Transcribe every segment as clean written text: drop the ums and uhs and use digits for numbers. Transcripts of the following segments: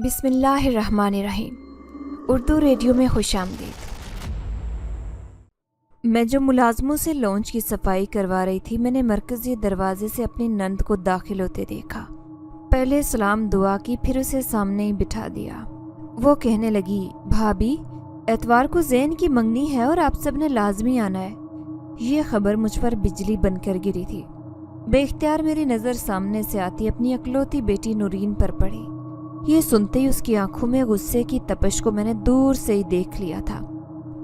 بسم اللہ الرحمن الرحیم۔ اردو ریڈیو میں خوش آمدید۔ میں جو ملازموں سے لانچ کی صفائی کروا رہی تھی، میں نے مرکزی دروازے سے اپنی نند کو داخل ہوتے دیکھا۔ پہلے سلام دعا کی، پھر اسے سامنے ہی بٹھا دیا۔ وہ کہنے لگی، بھابھی اتوار کو زین کی منگنی ہے اور آپ سب نے لازمی آنا ہے۔ یہ خبر مجھ پر بجلی بن کر گری تھی۔ بے اختیار میری نظر سامنے سے آتی اپنی اکلوتی بیٹی نورین پر پڑی۔ یہ سنتے ہی اس کی آنکھوں میں غصے کی تپش کو میں نے دور سے ہی دیکھ لیا تھا۔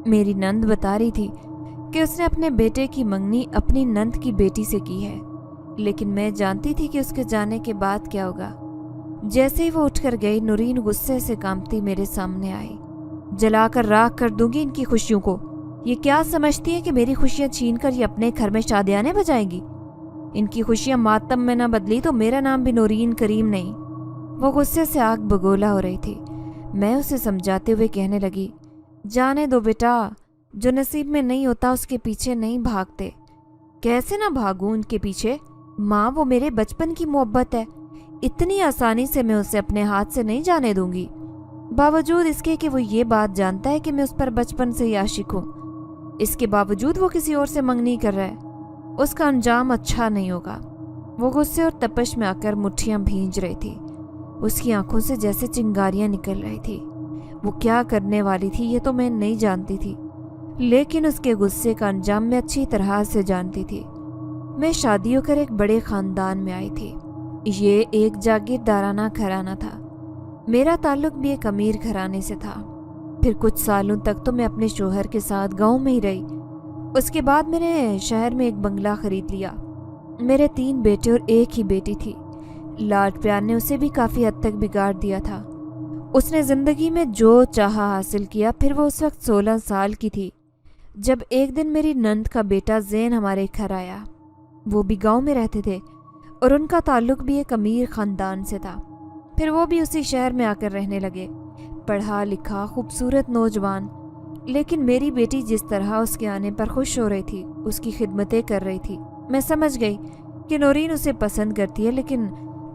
میری نند بتا رہی تھی کہ اس نے اپنے بیٹے کی منگنی اپنی نند کی بیٹی سے کی ہے، لیکن میں جانتی تھی کہ اس کے جانے کے بعد کیا ہوگا۔ جیسے ہی وہ اٹھ کر گئی، نورین غصے سے کانپتی میرے سامنے آئی۔ جلا کر راکھ کر دوں گی ان کی خوشیوں کو۔ یہ کیا سمجھتی ہے کہ میری خوشیاں چھین کر یہ اپنے گھر میں شادیانے بجائیں گی؟ ان کی خوشیاں ماتم میں نہ بدلی تو میرا نام بھی نورین کریم نہیں۔ وہ غصے سے آگ بگولا ہو رہی تھی۔ میں اسے سمجھاتے ہوئے کہنے لگی، جانے دو بیٹا، جو نصیب میں نہیں ہوتا اس کے پیچھے نہیں بھاگتے۔ کیسے نہ بھاگوں ان کے پیچھے؟ ماں، وہ میرے بچپن کی محبت ہے، اتنی آسانی سے میں اسے اپنے ہاتھ سے نہیں جانے دوں گی، باوجود اس کے کہ وہ یہ بات جانتا ہے کہ میں اس پر بچپن سے ہی عاشق ہوں۔ اس کے باوجود وہ کسی اور سے منگنی کر رہا ہے، اس کا انجام اچھا نہیں ہوگا۔ وہ غصے اور تپش میں آ کر مٹھیاں بھینج رہی تھی۔ اس کی آنکھوں سے جیسے چنگاریاں نکل رہی تھی۔ وہ کیا کرنے والی تھی یہ تو میں نہیں جانتی تھی، لیکن اس کے غصے کا انجام میں اچھی طرح سے جانتی تھی۔ میں شادی ہو کر ایک بڑے خاندان میں آئی تھی۔ یہ ایک جاگیردارانہ گھرانہ تھا۔ میرا تعلق بھی ایک امیر گھرانے سے تھا۔ پھر کچھ سالوں تک تو میں اپنے شوہر کے ساتھ گاؤں میں ہی رہی۔ اس کے بعد میں نے شہر میں ایک بنگلہ خرید لیا۔ میرے 3 بیٹے اور ایک ہی بیٹی تھی۔ لاڈ پیار نے اسے بھی کافی حد تک بگاڑ دیا تھا۔ اس نے زندگی میں جو چاہا حاصل کیا۔ پھر وہ اس وقت 16 سال کی تھی جب ایک دن میری نند کا بیٹا زین ہمارے گھر آیا۔ وہ بھی گاؤں میں رہتے تھے اور ان کا تعلق بھی ایک امیر خاندان سے تھا۔ پھر وہ بھی اسی شہر میں آ کر رہنے لگے۔ پڑھا لکھا خوبصورت نوجوان، لیکن میری بیٹی جس طرح اس کے آنے پر خوش ہو رہی تھی، اس کی خدمتیں کر رہی تھی، میں سمجھ گئی کہ نورین اسے پسند کرتی ہے، لیکن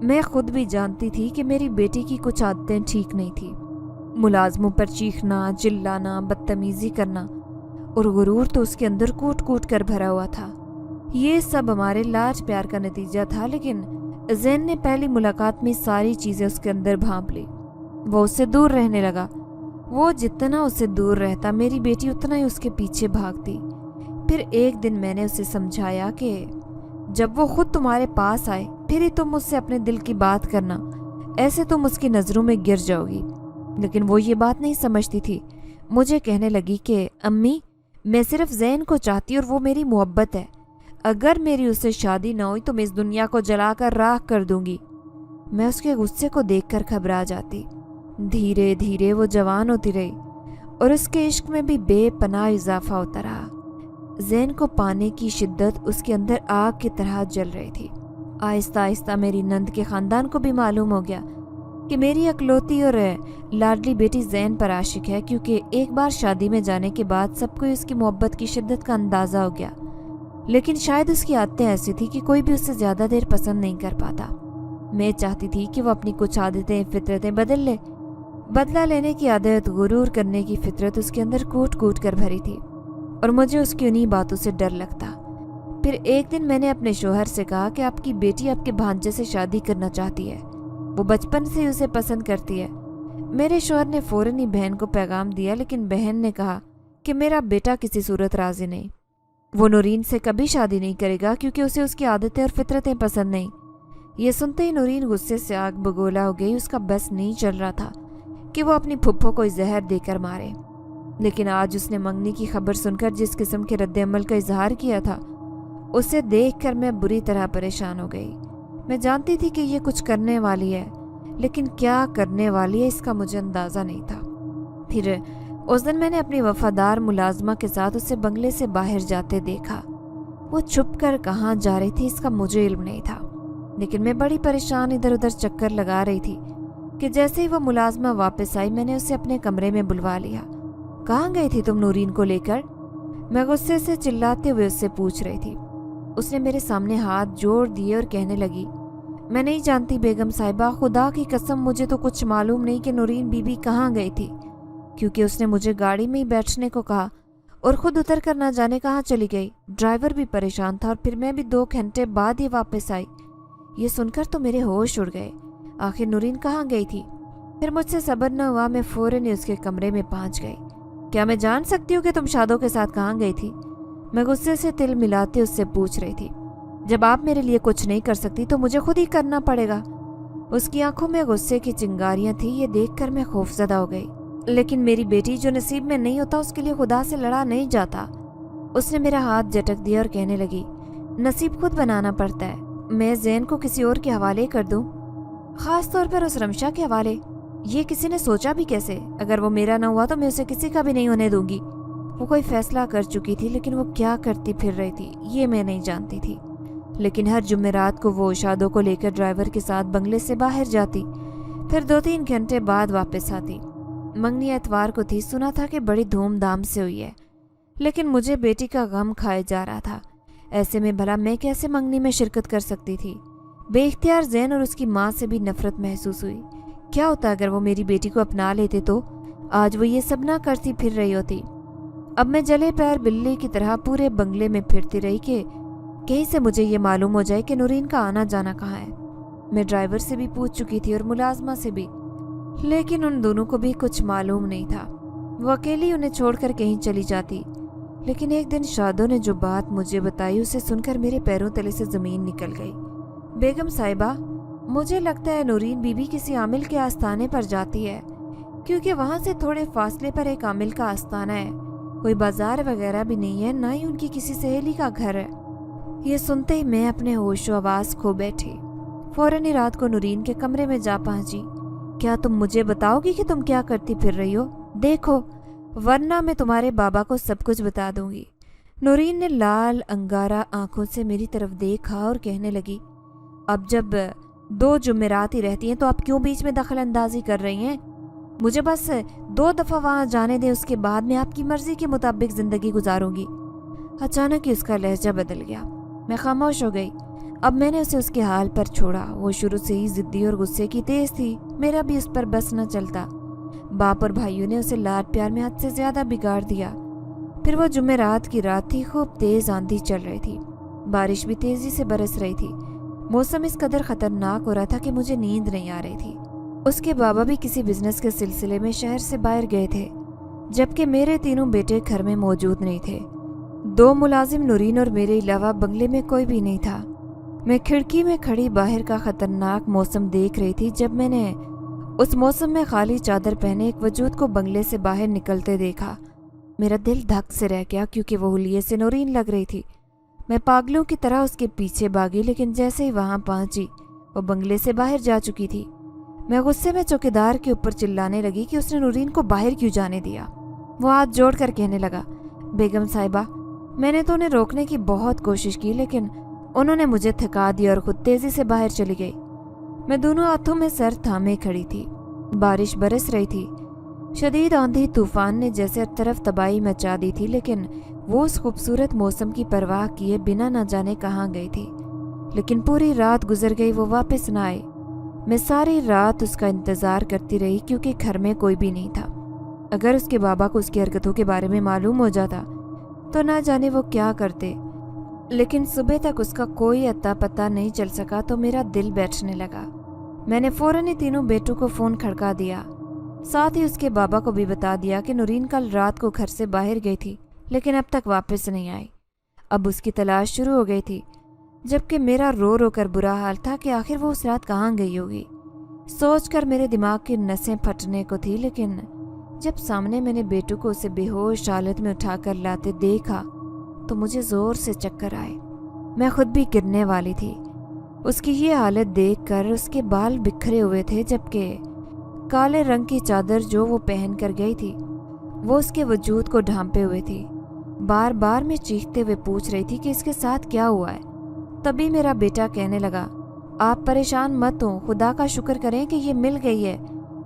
میں خود بھی جانتی تھی کہ میری بیٹی کی کچھ عادتیں ٹھیک نہیں تھی۔ ملازموں پر چیخنا، چلانا، بدتمیزی کرنا اور غرور تو اس کے اندر کوٹ کوٹ کر بھرا ہوا تھا۔ یہ سب ہمارے لاڈ پیار کا نتیجہ تھا، لیکن زین نے پہلی ملاقات میں ساری چیزیں اس کے اندر بھانپ لی۔ وہ اس سے دور رہنے لگا۔ وہ جتنا اس سے دور رہتا، میری بیٹی اتنا ہی اس کے پیچھے بھاگتی۔ پھر ایک دن میں نے اسے سمجھایا کہ جب وہ خود تمہارے پاس آئے، پھر ہی تم اس سے اپنے دل کی بات کرنا، ایسے تم اس کی نظروں میں گر جاؤ گی۔ لیکن وہ یہ بات نہیں سمجھتی تھی۔ مجھے کہنے لگی کہ امی، میں صرف زین کو چاہتی اور وہ میری محبت ہے۔ اگر میری اس سے شادی نہ ہوئی تو میں اس دنیا کو جلا کر راکھ کر دوں گی۔ میں اس کے غصے کو دیکھ کر گھبرا جاتی۔ دھیرے دھیرے وہ جوان ہوتی رہی اور اس کے عشق میں بھی بے پناہ اضافہ ہوتا رہا۔ زین کو پانے کی شدت اس کے اندر آگ کی طرح جل رہی تھی۔ آہستہ آہستہ میری نند کے خاندان کو بھی معلوم ہو گیا کہ میری اکلوتی اور لاڈلی بیٹی زین پر عاشق ہے، کیونکہ ایک بار شادی میں جانے کے بعد سب کو اس کی محبت کی شدت کا اندازہ ہو گیا۔ لیکن شاید اس کی عادتیں ایسی تھی کہ کوئی بھی اسے زیادہ دیر پسند نہیں کر پاتا۔ میں چاہتی تھی کہ وہ اپنی کچھ عادتیں، فطرتیں بدل لے۔ بدلہ لینے کی عادت، غرور کرنے کی فطرت اس کے اندر کوٹ کوٹ کر بھری تھی، اور مجھے اس کی انہی باتوں سے ڈر لگتا۔ پھر ایک دن میں نے اپنے شوہر سے کہا کہ آپ کی بیٹی آپ کے بھانجے سے شادی کرنا چاہتی ہے، وہ بچپن سے ہی اسے پسند کرتی ہے۔ میرے شوہر نے فوراً ہی بہن کو پیغام دیا، لیکن بہن نے کہا کہ میرا بیٹا کسی صورت راضی نہیں، وہ نورین سے کبھی شادی نہیں کرے گا کیونکہ اسے اس کی عادتیں اور فطرتیں پسند نہیں۔ یہ سنتے ہی نورین غصے سے آگ بگولا ہو گئی۔ اس کا بس نہیں چل رہا تھا کہ وہ اپنی پھپھو کو زہر دے کر مارے، لیکن آج اس نے منگنی کی خبر سن کر جس قسم کے رد عمل کا اظہار کیا تھا، اسے دیکھ کر میں بری طرح پریشان ہو گئی۔ میں جانتی تھی کہ یہ کچھ کرنے والی ہے، لیکن کیا کرنے والی ہے اس کا مجھے اندازہ نہیں تھا۔ پھر اس دن میں نے اپنی وفادار ملازمہ کے ساتھ اسے بنگلے سے باہر جاتے دیکھا۔ وہ چھپ کر کہاں جا رہی تھی اس کا مجھے علم نہیں تھا، لیکن میں بڑی پریشان ادھر ادھر چکر لگا رہی تھی کہ جیسے ہی وہ ملازمہ واپس آئی، میں نے اسے اپنے کمرے میں بلوا لیا۔ کہاں گئی تھی تم نورین کو لے کر؟ میں غصے سے چلاتے ہوئے اس سے پوچھ رہی تھی۔ اس نے میرے سامنے ہاتھ جوڑ دیے اور کہنے لگی، मैं नहीं जानती बेगम साहिबा, खुदा की कसम मुझे तो कुछ मालूम नहीं कि नूरीन बीबी कहाँ गई थी, क्योंकि उसने मुझे गाड़ी में ही बैठने को कहा और खुद उतर कर ना जाने कहाँ चली गई। ड्राइवर भी परेशान था और फिर मैं भी 2 घंटे बाद ही वापस आई। ये सुनकर तो मेरे होश उड़ गए। आखिर नूरीन कहाँ गई थी? फिर मुझसे सब्र न हुआ, मैं फौरन ही उसके कमरे में पहुंच गई। क्या मैं जान सकती हूँ कि तुम शादों के साथ कहाँ गई थी? मैं गुस्से से तिल मिलाते उससे पूछ रही थी। जब आप मेरे लिए कुछ नहीं कर सकती तो मुझे खुद ही करना पड़ेगा। उसकी आंखों में गुस्से की चिंगारियां थी। ये देखकर मैं खौफजदा हो गई। लेकिन मेरी बेटी, जो नसीब में नहीं होता उसके लिए खुदा से लड़ा नहीं जाता। उसने मेरा हाथ झटक दिया और कहने लगी, नसीब खुद बनाना पड़ता है। मैं ज़ैन को किसी और के हवाले कर दूं, खास तौर पर उस रमशा के हवाले? ये किसी ने सोचा भी कैसे? अगर वो मेरा न हुआ तो मैं उसे किसी का भी नहीं होने दूंगी। वो कोई फैसला कर चुकी थी, लेकिन वो क्या करती फिर रही थी ये मैं नहीं जानती थी। लेकिन हर जुमेरात को वो शादों को लेकर ड्राइवर के साथ बंगले से बाहर जाती, फिर 2-3 घंटे बाद वापस आती। मंगनी एतवार को थी। सुना था कि बड़ी धूमधाम से हुई है, लेकिन मुझे बेटी का गम खाए जा रहा था। ऐसे में भला मैं कैसे मंगनी में शिरकत कर सकती थी? बेइख्तियार ज़ैन और उसकी माँ से भी नफरत महसूस हुई। क्या होता अगर वो मेरी बेटी को अपना लेते तो आज वो ये सब ना करती फिर रही होती। अब मैं जले पैर बिल्ली की तरह पूरे बंगले में फिरती रही कि कहीं से मुझे ये मालूम हो जाए कि नूरीन का आना जाना कहाँ है। मैं ड्राइवर से भी पूछ चुकी थी और मुलाजमा से भी, लेकिन उन दोनों को भी कुछ मालूम नहीं था। वो अकेली उन्हें छोड़कर कहीं चली जाती। लेकिन एक दिन शादों ने जो बात मुझे बताई उसे सुनकर मेरे पैरों तले से ज़मीन निकल गई। बेगम साहिबा, मुझे लगता है नूरीन बीबी किसी आमिल के आस्थाने पर जाती है, क्योंकि वहाँ से थोड़े फासले पर एक आमिल का आस्थाना है। कोई बाजार वगैरह भी नहीं है, ना ही उनकी किसी सहेली का घर है। ये सुनते ही मैं अपने होशो आवाज खो बैठी। फौरन ही रात को नूरीन के कमरे में जा पहुंची। क्या तुम मुझे बताओगी कि तुम क्या करती फिर रही हो? देखो, वरना मैं तुम्हारे बाबा को सब कुछ बता दूंगी। नूरीन ने लाल अंगारा आंखों से मेरी तरफ देखा और कहने लगी, अब जब 2 जुमेरात ही रहती हैं तो आप क्यों बीच में दखल अंदाजी कर रही हैं? मुझे बस 2 दफ़ा वहाँ जाने दें, उसके बाद मैं आपकी मर्जी के मुताबिक ज़िंदगी गुजारूंगी। अचानक ही उसका लहजा बदल गया। मैं खामोश हो गई। अब मैंने उसे उसके हाल पर छोड़ा। वो शुरू से ही जिद्दी और गुस्से की तेज थी। मेरा भी उस पर बस न चलता। बाप और भाइयों ने उसे लाड प्यार में हद से ज्यादा बिगाड़ दिया। फिर वो जुमेरात की रात थी। खूब तेज आंधी चल रही थी। बारिश भी तेजी से बरस रही थी। मौसम इस कदर खतरनाक हो रहा था कि मुझे नींद नहीं आ रही थी। उसके बाबा भी किसी बिजनेस के सिलसिले में शहर से बाहर गए थे, जबकि मेरे तीनों बेटे घर में मौजूद नहीं थे। 2 मुलाजिम नूरीन और मेरे अलावा बंगले में कोई भी नहीं था। मैं खिड़की में खड़ी बाहर का खतरनाक मौसम देख रही थी जब मैंने उस मौसम में खाली चादर पहने एक वजूद को बंगले से बाहर निकलते देखा। मेरा दिल धक से रह गया, क्योंकि वो हुलिये से नूरीन लग रही थी। मैं पागलों की तरह उसके पीछे भागी, लेकिन जैसे ही वहां पहुंची वो बंगले से बाहर जा चुकी थी। मैं गुस्से में चौकीदार के ऊपर चिल्लाने लगी कि उसने नूरीन को बाहर क्यों जाने दिया। वो हाथ जोड़कर कहने लगा, बेगम साहिबा, मैंने तो उन्हें रोकने की बहुत कोशिश की, लेकिन उन्होंने मुझे थका दिया और खुद तेजी से बाहर चली गई। मैं दोनों हाथों में सर थामे खड़ी थी। बारिश बरस रही थी। शदीद आंधी तूफान ने जैसे हर तरफ तबाही मचा दी थी, लेकिन वो उस खूबसूरत मौसम की परवाह किए बिना न जाने कहाँ गई थी। लेकिन पूरी रात गुजर गई, वो वापस न आए। मैं सारी रात उसका इंतजार करती रही, क्योंकि घर में कोई भी नहीं था। अगर उसके बाबा को उसकी हरकतों के बारे में मालूम हो जाता तो ना जाने वो क्या करते। लेकिन सुबह तक उसका कोई अता पता नहीं चल सका तो मेरा दिल बैठने लगा। मैंने फौरन ही तीनों बेटों को फ़ोन खड़का दिया। साथ ही उसके बाबा को भी बता दिया कि नूरीन कल रात को घर से बाहर गई थी, लेकिन अब तक वापस नहीं आई। अब उसकी तलाश शुरू हो गई थी, जबकि मेरा रो रो कर बुरा हाल था कि आखिर वो उस रात कहाँ गई होगी। सोचकर मेरे दिमाग की नसें फटने को थी, लेकिन जब सामने मैंने बेटू को उसे बेहोश हालत में उठाकर लाते देखा तो मुझे जोर से चक्कर आए। मैं खुद भी गिरने वाली थी। उसकी ये हालत देखकर उसके बाल बिखरे हुए थे, जबकि काले रंग की चादर जो वो पहन कर गई थी वो उसके वजूद को ढांपे हुए थी। बार बार मैं चीखते हुए पूछ रही थी कि इसके साथ क्या हुआ है। तभी मेरा बेटा कहने लगा, आप परेशान मत हो, खुदा का शुक्र करें कि ये मिल गई है।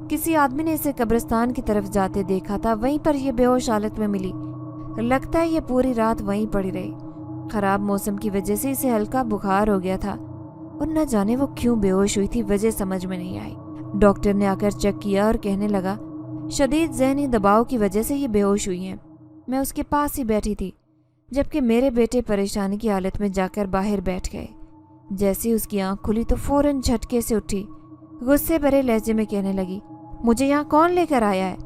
किसी आदमी ने इसे कब्रिस्तान की तरफ जाते देखा था, वहीं पर यह बेहोश हालत में मिली। लगता है ये पूरी रात वहीं पड़ी रही। खराब मौसम की वजह से इसे हल्का बुखार हो गया था। और न जाने वो क्यों बेहोश हुई थी, वजह समझ में नहीं आई। डॉक्टर ने आकर चेक किया और कहने लगा शदीद ज़हनी दबाव की वजह से ये बेहोश हुई हैं। मैं उसके पास ही बैठी थी जबकि मेरे बेटे परेशानी की हालत में जाकर बाहर बैठ गए। जैसे ही उसकी आंख खुली तो फौरन झटके से उठी, गुस्से भरे लहजे में कहने लगी मुझे यहाँ कौन लेकर आया है।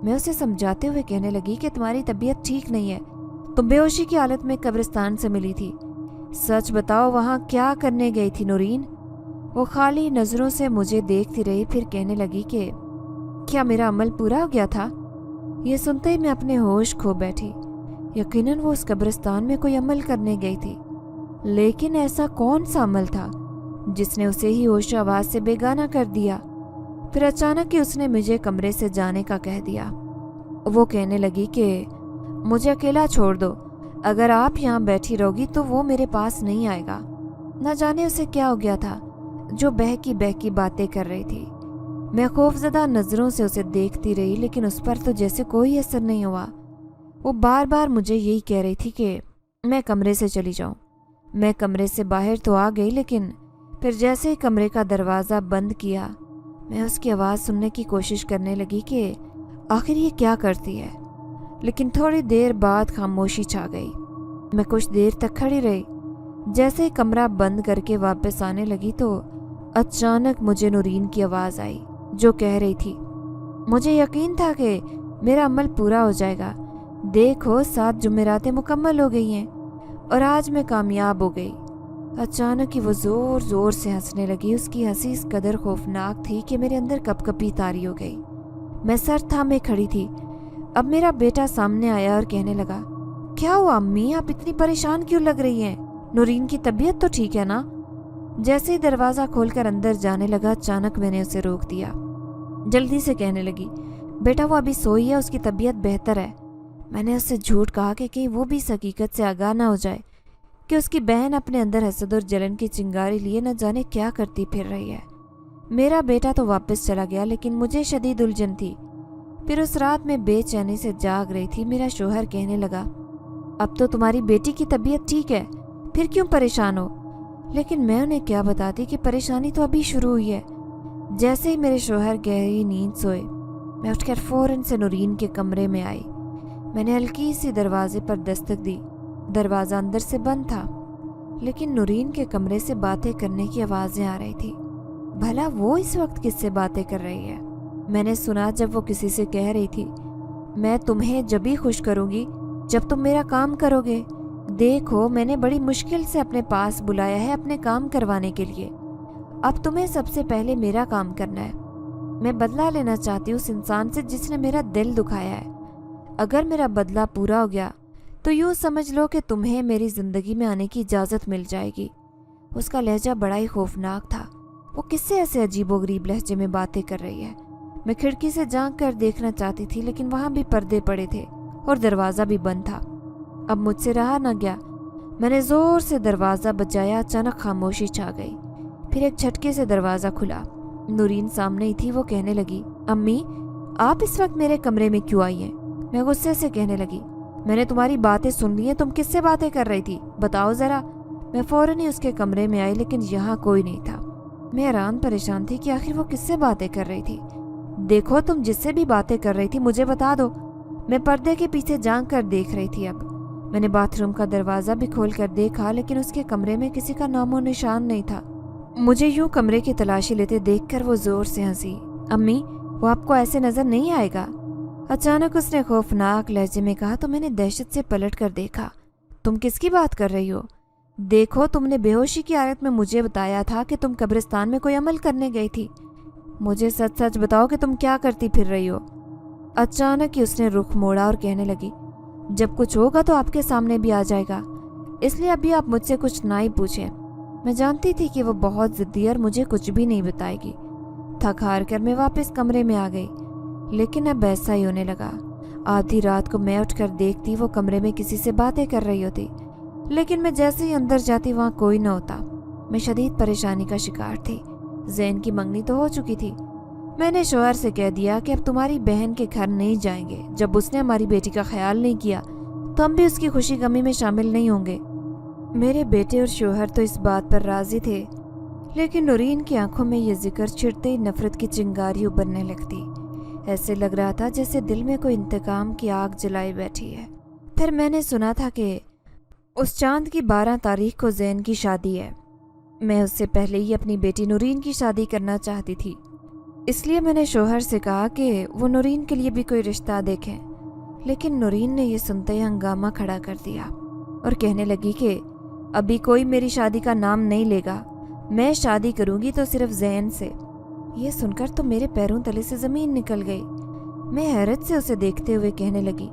मैं उसे समझाते हुए कहने लगी कि तुम्हारी तबीयत ठीक नहीं है, तुम बेहोशी की हालत में कब्रिस्तान से मिली थी। सच बताओ वहाँ क्या करने गई थी नूरीन। वो खाली नज़रों से मुझे देखती रही, फिर कहने लगी कि क्या मेरा अमल पूरा हो गया था। ये सुनते ही मैं अपने होश खो बैठी। यकीनन वो उस कब्रिस्तान में कोई अमल करने गई थी, लेकिन ऐसा कौन सा अमल था जिसने उसे ही होश आवाज से बेगाना कर दिया। फिर अचानक ही उसने मुझे कमरे से जाने का कह दिया। वो कहने लगी कि मुझे अकेला छोड़ दो, अगर आप यहाँ बैठी रहोगी तो वो मेरे पास नहीं आएगा। न जाने उसे क्या हो गया था जो बहकी बातें कर रही थी। मैं खौफजदा नज़रों से उसे देखती रही, लेकिन उस पर तो जैसे कोई असर नहीं हुआ। वो बार बार मुझे यही कह रही थी कि मैं कमरे से चली जाऊं। मैं कमरे से बाहर तो आ गई, लेकिन फिर जैसे ही कमरे का दरवाज़ा बंद किया, मैं उसकी आवाज़ सुनने की कोशिश करने लगी कि आखिर ये क्या करती है। लेकिन थोड़ी देर बाद खामोशी छा गई। मैं कुछ देर तक खड़ी रही। जैसे ही कमरा बंद करके वापस आने लगी तो अचानक मुझे नूरीन की आवाज़ आई जो कह रही थी मुझे यकीन था कि मेरा अमल पूरा हो जाएगा। देखो 7 जुमेरातें मुकम्मल हो गई हैं और आज मैं कामयाब हो गई। अचानक ही वो ज़ोर ज़ोर से हंसने लगी। उसकी हंसी इस कदर खौफनाक थी कि मेरे अंदर कपकपी तारी हो गई। मैं सर थामे खड़ी थी। अब मेरा बेटा सामने आया और कहने लगा क्या हुआ अम्मी, आप इतनी परेशान क्यों लग रही हैं? नूरीन की तबीयत तो ठीक है ना? जैसे ही दरवाज़ा खोलकर अंदर जाने लगा, अचानक मैंने उसे रोक दिया। जल्दी से कहने लगी बेटा वो अभी सोई है, उसकी तबीयत बेहतर है। मैंने उससे झूठ कहा कि कहीं वो भी इस हकीकत से आगाह ना हो जाए कि उसकी बहन अपने अंदर हसद और जलन की चिंगारी लिए न जाने क्या करती फिर रही है। मेरा बेटा तो वापस चला गया, लेकिन मुझे शदीद उलझन थी। फिर उस रात में बेचैनी से जाग रही थी। मेरा शोहर कहने लगा अब तो तुम्हारी बेटी की तबीयत ठीक है, फिर क्यों परेशान हो? लेकिन मैं उन्हें क्या बताती कि परेशानी तो अभी शुरू हुई है। जैसे ही मेरे शोहर गहरी नींद सोए, मैं उठकर फौरन से नूरीन के कमरे में आई। मैंने हल्की सी दरवाजे पर दस्तक दी। दरवाज़ा अंदर से बंद था, लेकिन नूरीन के कमरे से बातें करने की आवाज़ें आ रही थी। भला वो इस वक्त किससे बातें कर रही है? मैंने सुना जब वो किसी से कह रही थी मैं तुम्हें जब भी खुश करूँगी जब तुम मेरा काम करोगे। देखो मैंने बड़ी मुश्किल से अपने पास बुलाया है अपने काम करवाने के लिए। अब तुम्हें सबसे पहले मेरा काम करना है। मैं बदला लेना चाहती हूँ उस इंसान से जिसने मेरा दिल दुखाया है। अगर मेरा बदला पूरा हो गया तो यूँ समझ लो कि तुम्हें मेरी ज़िंदगी में आने की इजाज़त मिल जाएगी। उसका लहजा बड़ा ही खौफनाक था। वो किससे ऐसे अजीबोगरीब लहजे में बातें कर रही है? मैं खिड़की से झांक कर देखना चाहती थी, लेकिन वहाँ भी पर्दे पड़े थे और दरवाज़ा भी बंद था। अब मुझसे रहा न गया। मैंने ज़ोर से दरवाज़ा बजाया। अचानक खामोशी छा गई। फिर एक झटके से दरवाज़ा खुला। नूरीन सामने ही थी। वो कहने लगी अम्मी आप इस वक्त मेरे कमरे में क्यों आई हैं? मैं गुस्से से कहने लगी मैंने तुम्हारी बातें सुन ली हैं, तुम किससे बातें कर रही थी बताओ ज़रा। मैं फ़ौरन ही उसके कमरे में आई, लेकिन यहाँ कोई नहीं था। मैं हैरान परेशान थी कि आखिर वो किससे बातें कर रही थी। देखो तुम जिससे भी बातें कर रही थी मुझे बता दो। मैं पर्दे के पीछे झांक कर देख रही थी। अब मैंने बाथरूम का दरवाज़ा भी खोल कर देखा, लेकिन उसके कमरे में किसी का नामो निशान नहीं था। मुझे यूं कमरे की तलाशी लेते देखकर वो ज़ोर से हंसी। अम्मी वो आपको ऐसे नज़र नहीं आएगा। अचानक उसने खौफनाक लहजे में कहा तो मैंने दहशत से पलट कर देखा। तुम किसकी बात कर रही हो? देखो तुमने बेहोशी की हालत में मुझे बताया था कि तुम कब्रिस्तान में कोई अमल करने गई थी। मुझे सच सच बताओ कि तुम क्या करती फिर रही हो? अचानक ही उसने रुख मोड़ा और कहने लगी जब कुछ होगा तो आपके सामने भी आ जाएगा, इसलिए अभी आप मुझसे कुछ ना ही पूछें। मैं जानती थी कि वो बहुत ज़िद्दी और मुझे कुछ भी नहीं बताएगी। थक हार कर मैं वापस कमरे में आ गई, लेकिन अब ऐसा ही होने लगा। आधी रात को मैं उठकर देखती वो कमरे में किसी से बातें कर रही होती, लेकिन मैं जैसे ही अंदर जाती वहाँ कोई न होता। मैं शदीद परेशानी का शिकार थी। ज़ैन की मंगनी तो हो चुकी थी। मैंने शोहर से कह दिया कि अब तुम्हारी बहन के घर नहीं जाएंगे। जब उसने हमारी बेटी का ख्याल नहीं किया तो हम भी उसकी खुशी गमी में शामिल नहीं होंगे। मेरे बेटे और शोहर तो इस बात पर राजी थे, लेकिन नूरीन की आंखों में ये जिक्र छिड़ते ही नफरत की चिंगारी उभरने लगती। ऐसे लग रहा था जैसे दिल में कोई इंतकाम की आग जलाई बैठी है। फिर मैंने सुना था कि उस चांद की 12 तारीख को ज़ैन की शादी है। मैं उससे पहले ही अपनी बेटी नूरीन की शादी करना चाहती थी, इसलिए मैंने शोहर से कहा कि वो नूरीन के लिए भी कोई रिश्ता देखें। लेकिन नूरीन ने ये सुनते ही हंगामा खड़ा कर दिया और कहने लगी कि अभी कोई मेरी शादी का नाम नहीं लेगा, मैं शादी करूंगी तो सिर्फ ज़ैन से। ये सुनकर तो मेरे पैरों तले से ज़मीन निकल गई। मैं हैरत से उसे देखते हुए कहने लगी,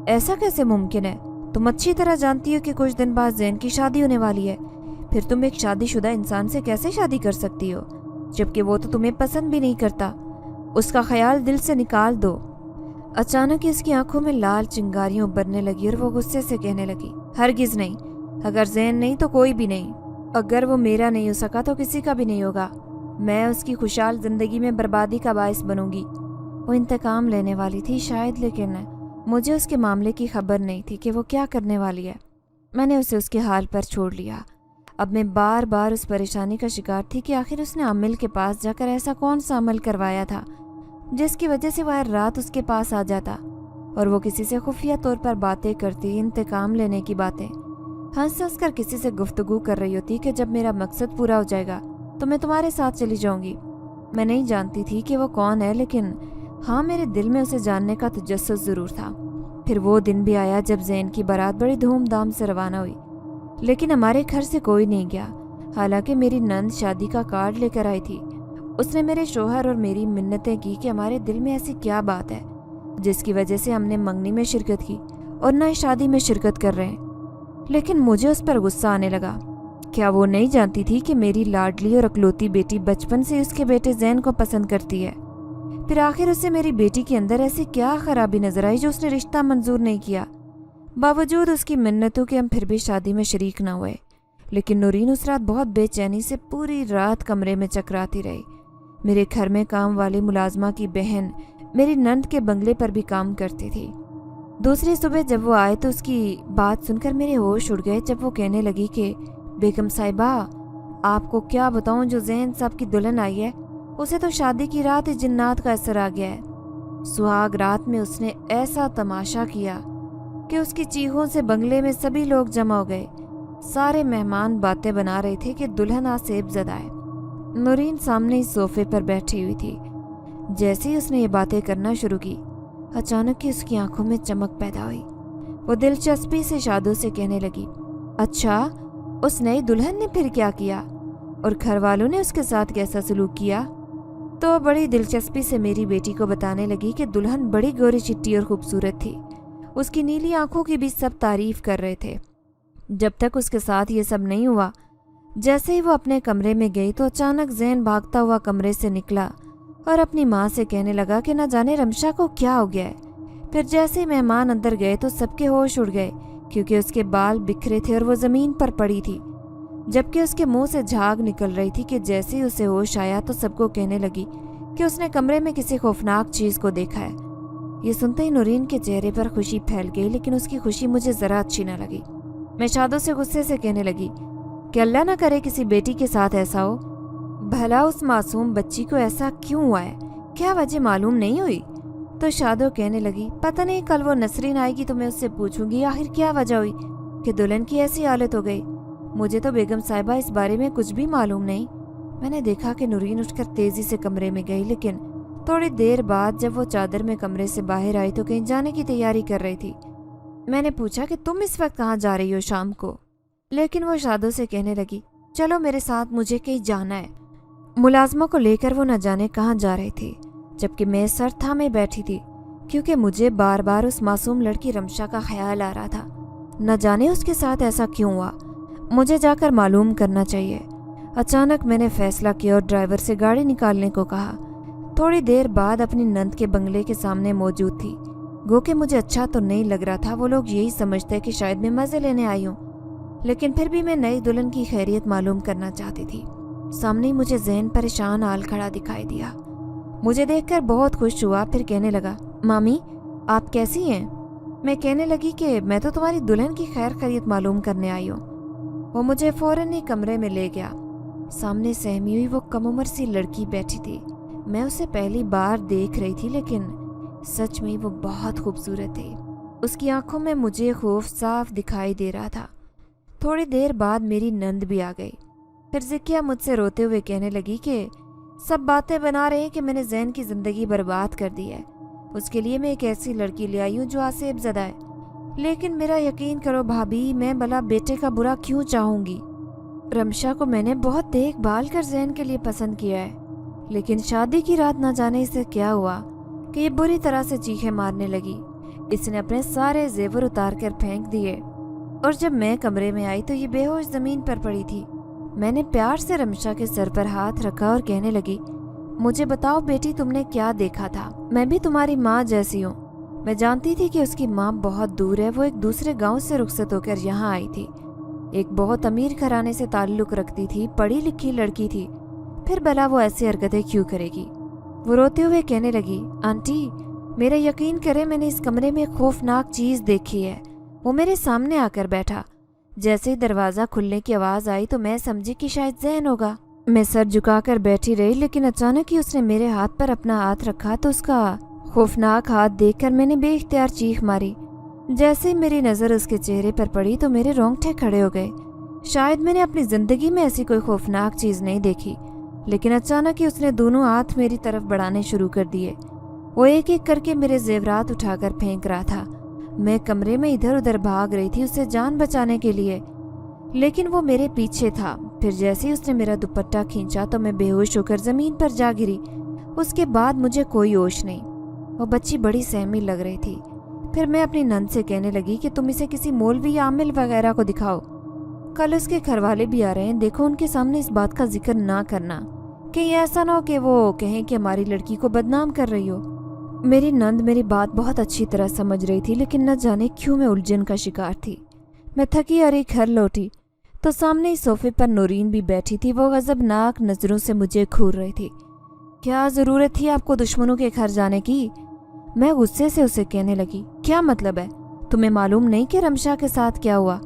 ऐसा कैसे मुमकिन है? तुम अच्छी तरह जानती हो कि कुछ दिन बाद ज़ैन की शादी होने वाली है, फिर तुम एक शादीशुदा इंसान से कैसे शादी कर सकती हो, जबकि वो तो तुम्हें पसंद भी नहीं करता। उसका ख्याल दिल से निकाल दो। अचानक इसकी आंखों में लाल चिंगारियां उभरने लगी और वो गुस्से से कहने लगी, हरगिज नहीं, अगर ज़ैन नहीं तो कोई भी नहीं। अगर वो मेरा नहीं हो सका तो किसी का भी नहीं होगा। मैं उसकी खुशहाल जिंदगी में बर्बादी का बायस बनूंगी। वो इंतकाम लेने वाली थी शायद, लेकिन मुझे उसके मामले की खबर नहीं थी कि वो क्या करने वाली है। मैंने उसे उसके हाल पर छोड़ लिया। अब मैं बार बार उस परेशानी का शिकार थी कि आखिर उसने आमिल के पास जाकर ऐसा कौन सा अमल करवाया था जिसकी वजह से वह हर रात उसके पास आ जाता और वो किसी से खुफिया तौर पर बातें करती, इंतकाम लेने की बातें, हंस हंस कर किसी से गुफ्तगू कर रही होती कि जब मेरा मकसद पूरा हो जाएगा तो मैं तुम्हारे साथ चली जाऊंगी। मैं नहीं जानती थी कि वो कौन है, लेकिन हाँ, मेरे दिल में उसे जानने का तजस्सुस जरूर था। फिर वो दिन भी आया जब ज़ैन की बारात बड़ी धूमधाम से रवाना हुई, लेकिन हमारे घर से कोई नहीं गया। हालांकि मेरी नंद शादी का कार्ड लेकर आई थी। उसने मेरे शोहर और मेरी मिन्नतें की कि हमारे दिल में ऐसी क्या बात है जिसकी वजह से हमने मंगनी में शिरकत की और न शादी में शिरकत कर रहे हैं। लेकिन मुझे उस पर गुस्सा आने लगा। क्या वो नहीं जानती थी कि मेरी लाडली और अकलौती बेटी बचपन से उसके बेटे ज़ैन को पसंद करती है? फिर आखिर उसे मेरी बेटी के अंदर ऐसी क्या खराबी नजर आई जो उसने रिश्ता मंजूर नहीं किया? बावजूद उसकी मिन्नतों के हम फिर भी शादी में शरीक न हुए। लेकिन नूरीन उस रात बहुत बेचैनी से पूरी रात कमरे में चकराती रही। मेरे घर में काम वाली मुलाजमा की बहन मेरी नंद के बंगले पर भी काम करती थी। दूसरी सुबह जब वो आए तो उसकी बात सुनकर मेरे होश उड़ गए जब वो कहने लगी कि बेगम साहिबा, आपको क्या बताऊं, जो ज़ैन साहब की दुल्हन आई है उसे तो शादी की रात ही जिन्नात का असर आ गया है। सुहाग रात में उसने ऐसा तमाशा किया कि उसकी चीखों से बंगले में सभी लोग जमा हो गए। सारे मेहमान बातें बना रहे थे कि दुल्हन आसेब ज़दा है। नूरीन सामने ही सोफे पर बैठी हुई थी। जैसे ही उसने ये बातें करना शुरू की, अचानक ही उसकी आंखों में चमक पैदा हुई। वो दिलचस्पी से शादों से कहने लगी, अच्छा, उस नई दुल्हन ने फिर क्या किया और घर वालों ने उसके साथ कैसा सलूक किया? तो बड़ी दिलचस्पी से मेरी बेटी को बताने लगी कि दुल्हन बड़ी गोरी चिट्टी और खूबसूरत थी। उसकी नीली आंखों की भी सब तारीफ कर रहे थे। जब तक उसके साथ ये सब नहीं हुआ, जैसे ही वो अपने कमरे में गई तो अचानक ज़ैन भागता हुआ कमरे से निकला और अपनी माँ से कहने लगा कि न जाने रमशा को क्या हो गया है। फिर जैसे ही मेहमान अंदर गए तो सबके होश उड़ गए, क्योंकि उसके बाल बिखरे थे और वो ज़मीन पर पड़ी थी, जबकि उसके मुंह से झाग निकल रही थी कि जैसे ही उसे होश आया तो सबको कहने लगी कि उसने कमरे में किसी खौफनाक चीज़ को देखा है। ये सुनते ही नूरीन के चेहरे पर खुशी फैल गई, लेकिन उसकी खुशी मुझे ज़रा अच्छी न लगी। मैं शादों से गुस्से से कहने लगी कि अल्लाह ना करे किसी बेटी के साथ ऐसा हो। भला उस मासूम बच्ची को ऐसा क्यों हुआ है, क्या वजह मालूम नहीं हुई? तो शादो कहने लगी, पता नहीं, कल वो नसरीन आएगी तो मैं उससे पूछूंगी आखिर क्या वजह हुई कि दुल्हन की ऐसी हालत हो गई। मुझे तो बेगम साहिबा इस बारे में कुछ भी मालूम नहीं। मैंने देखा कि नूरीन उठकर तेजी से कमरे में गई, लेकिन थोड़ी देर बाद जब वो चादर में कमरे से बाहर आई तो कहीं जाने की तैयारी कर रही थी। मैंने पूछा कि तुम इस वक्त कहाँ जा रही हो शाम को? लेकिन वो शादों से कहने लगी, चलो मेरे साथ, मुझे कहीं जाना है। मुलाजमों को लेकर वो न जाने कहाँ जा रही थी, जबकि मैं सर थामे बैठी थी, क्योंकि मुझे बार बार उस मासूम लड़की रमशा का ख्याल आ रहा था। न जाने उसके साथ ऐसा क्यों हुआ, मुझे जाकर मालूम करना चाहिए। अचानक मैंने फैसला किया और ड्राइवर से गाड़ी निकालने को कहा। थोड़ी देर बाद अपनी नंद के बंगले के सामने मौजूद थी। गो कि मुझे अच्छा तो नहीं लग रहा था, वो लोग यही समझते कि शायद मैं मज़े लेने आई हूँ, लेकिन फिर भी मैं नई दुल्हन की खैरियत मालूम करना चाहती थी। सामने ही मुझे ज़ैन परेशान हाल खड़ा दिखाई दिया। मुझे देखकर बहुत खुश हुआ, फिर कहने लगा, मामी आप कैसी हैं? मैं कहने लगी कि मैं तो तुम्हारी दुल्हन की खैर खैरियत मालूम करने आई हूँ। वो मुझे फौरन ही कमरे में ले गया। सामने सहमी हुई वो कम उम्र सी लड़की बैठी थी। मैं उसे पहली बार देख रही थी, लेकिन सच में वो बहुत खूबसूरत थी। उसकी आंखों में मुझे खौफ साफ दिखाई दे रहा था। थोड़ी देर बाद मेरी नंद भी आ गई। फिर ज़िकिया मुझसे रोते हुए कहने लगी कि सब बातें बना रहे हैं कि मैंने ज़ैन की ज़िंदगी बर्बाद कर दी है। उसके लिए मैं एक ऐसी लड़की ले आई हूँ जो आसेब ज़दा है। लेकिन मेरा यकीन करो भाभी, मैं भला बेटे का बुरा क्यों चाहूँगी। रमशा को मैंने बहुत देखभाल कर ज़ैन के लिए पसंद किया है, लेकिन शादी की रात न जाने इसे क्या हुआ कि ये बुरी तरह से चीखें मारने लगी। इसने अपने सारे जेवर उतार कर फेंक दिए और जब मैं कमरे में आई तो ये बेहोश ज़मीन पर पड़ी थी। मैंने प्यार से रमशा के सर पर हाथ रखा और कहने लगी, मुझे बताओ बेटी, तुमने क्या देखा था? मैं भी तुम्हारी माँ जैसी हूँ। मैं जानती थी कि उसकी माँ बहुत दूर है। वो एक दूसरे गांव से रुखसत होकर यहाँ आई थी। एक बहुत अमीर घराने से ताल्लुक रखती थी, पढ़ी लिखी लड़की थी। फिर भला वो ऐसी हरकतें क्यों करेगी? वो रोते हुए कहने लगी, आंटी मेरा यकीन करे, मैंने इस कमरे में एक खौफनाक चीज़ देखी है। वो मेरे सामने आकर बैठा। जैसे ही दरवाज़ा खुलने की आवाज़ आई तो मैं समझी कि शायद ज़ैन होगा। मैं सर झुकाकर बैठी रही, लेकिन अचानक ही उसने मेरे हाथ पर अपना हाथ रखा तो उसका खौफनाक हाथ देखकर मैंने बेइख्तियार चीख मारी। जैसे ही मेरी नज़र उसके चेहरे पर पड़ी तो मेरे रोंगटे खड़े हो गए। शायद मैंने अपनी ज़िंदगी में ऐसी कोई खौफनाक चीज़ नहीं देखी, लेकिन अचानक ही उसने दोनों हाथ मेरी तरफ बढ़ाने शुरू कर दिए। वो एक एक करके मेरे जेवरात उठाकर फेंक रहा था। मैं कमरे में इधर उधर भाग रही थी उसे जान बचाने के लिए, लेकिन वो मेरे पीछे था। फिर जैसे ही उसने मेरा दुपट्टा खींचा तो मैं बेहोश होकर ज़मीन पर जा गिरी। उसके बाद मुझे कोई होश नहीं। वो बच्ची बड़ी सहमी लग रही थी। फिर मैं अपनी नंद से कहने लगी कि तुम इसे किसी मौलवी या आमिल वगैरह को दिखाओ। कल उसके घरवाले भी आ रहे हैं, देखो उनके सामने इस बात का जिक्र ना करना, कहीं ऐसा ना हो कि वो कहें कि हमारी लड़की को बदनाम कर रही हो। मेरी नंद मेरी बात बहुत अच्छी तरह समझ रही थी, लेकिन न जाने क्यों मैं उलझन का शिकार थी। मैं थकी हारी घर लौटी तो सामने ही सोफे पर नूरीन भी बैठी थी। वो गजबनाक नज़रों से मुझे घूर रही थी। क्या ज़रूरत थी आपको दुश्मनों के घर जाने की? मैं गुस्से से उसे कहने लगी, क्या मतलब है? तुम्हें मालूम नहीं कि रमशा के साथ क्या हुआ?